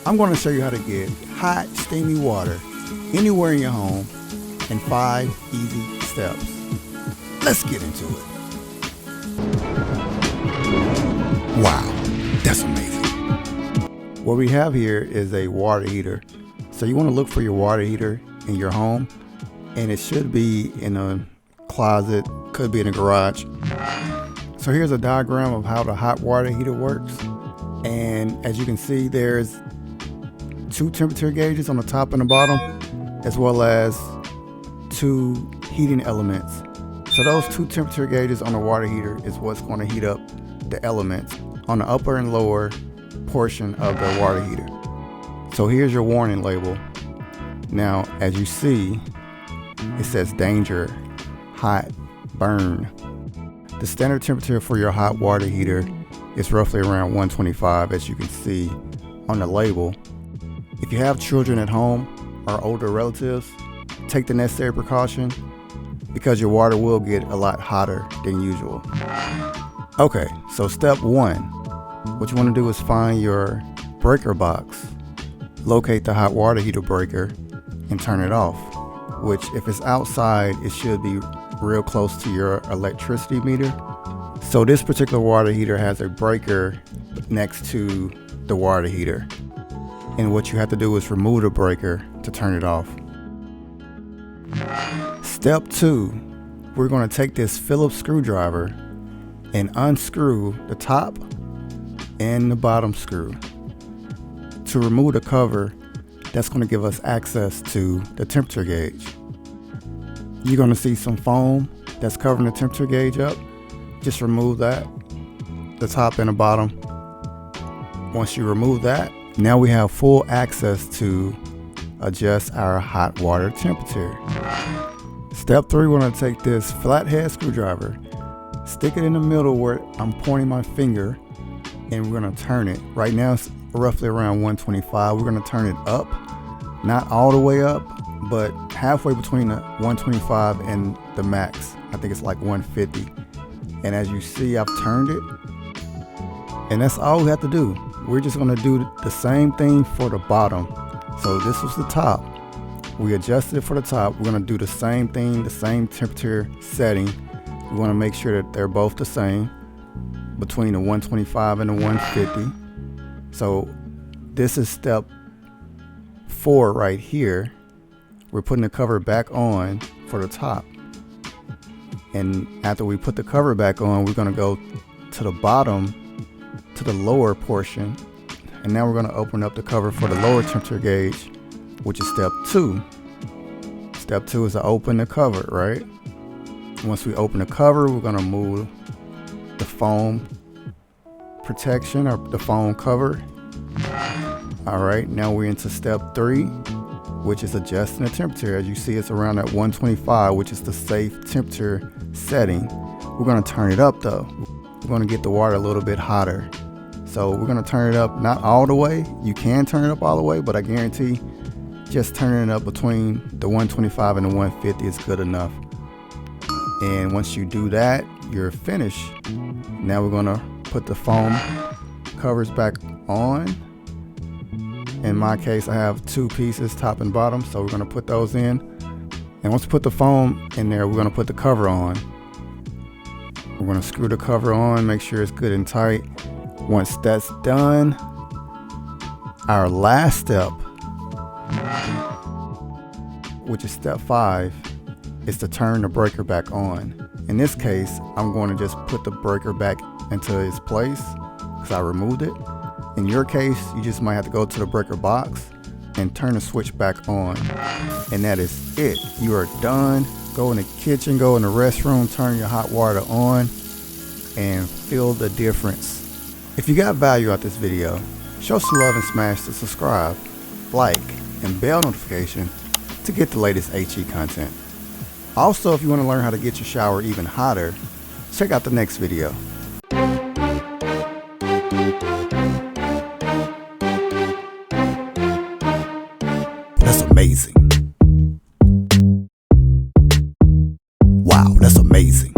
I'm going to show you how to get hot, steamy water anywhere in your home in 5 easy steps. Let's get into it. Wow, that's amazing. What we have here is a water heater. So you want to look for your water heater in your home, and it should be in a closet, could be in a garage. So here's a diagram of how the hot water heater works. And as you can see, there's 2 temperature gauges on the top and the bottom, as well as 2 heating elements. So those 2 temperature gauges on the water heater is what's going to heat up the elements on the upper and lower portion of the water heater. So here's your warning label. Now, as you see, it says danger, hot, burn. The standard temperature for your hot water heater is roughly around 125, as you can see on the label. If you have children at home or older relatives, take the necessary precaution because your water will get a lot hotter than usual. Okay, so step 1, what you want to do is find your breaker box, locate the hot water heater breaker, and turn it off, which if it's outside, it should be real close to your electricity meter. So this particular water heater has a breaker next to the water heater. And what you have to do is remove the breaker to turn it off. Step 2, we're going to take this Phillips screwdriver and unscrew the top and the bottom screw. To remove the cover, that's going to give us access to the temperature gauge. You're going to see some foam that's covering the temperature gauge up. Just remove that, the top and the bottom. Once you remove that, now we have full access to adjust our hot water temperature. Step 3, we're going to take this flathead screwdriver, stick it in the middle where I'm pointing my finger, and we're going to turn it. Right now it's roughly around 125. We're going to turn it up, not all the way up, but halfway between the 125 and the max. I think it's like 150. And as you see, I've turned it, and that's all we have to do. We're just going to do the same thing for the bottom. So this was the top. We adjusted it for the top. We're going to do the same thing, the same temperature setting. We want to make sure that they're both the same between the 125 and the 150. So this is step 4 right here. We're putting the cover back on for the top. And after we put the cover back on, we're going to go to the bottom, to the lower portion, and now we're going to open up the cover for the lower temperature gauge, which is step 2. Step 2 is to open the cover, right? Once we open the cover, we're going to move the foam protection or the foam cover. All right, now we're into step 3, which is adjusting the temperature. As you see, it's around that 125, which is the safe temperature setting. We're going to turn it up though. We're going to get the water a little bit hotter. So we're going to turn it up, not all the way. You can turn it up all the way, but I guarantee just turning it up between the 125 and the 150 is good enough. And once you do that, you're finished. Now we're going to put the foam covers back on. In my case, I have 2 pieces, top and bottom, so we're going to put those in. And once we put the foam in there, we're going to put the cover on. We're going to screw the cover on, make sure it's good and tight. Once that's done, our last step, which is step 5, is to turn the breaker back on. In this case, I'm going to just put the breaker back into its place because I removed it. In your case, you just might have to go to the breaker box and turn the switch back on. And that is it. You are done. Go in the kitchen, go in the restroom, turn your hot water on, and feel the difference. If you got value out this video, show some love and smash the subscribe, like, and bell notification to get the latest HE content. Also, if you want to learn how to get your shower even hotter, check out the next video. That's amazing. Wow, that's amazing.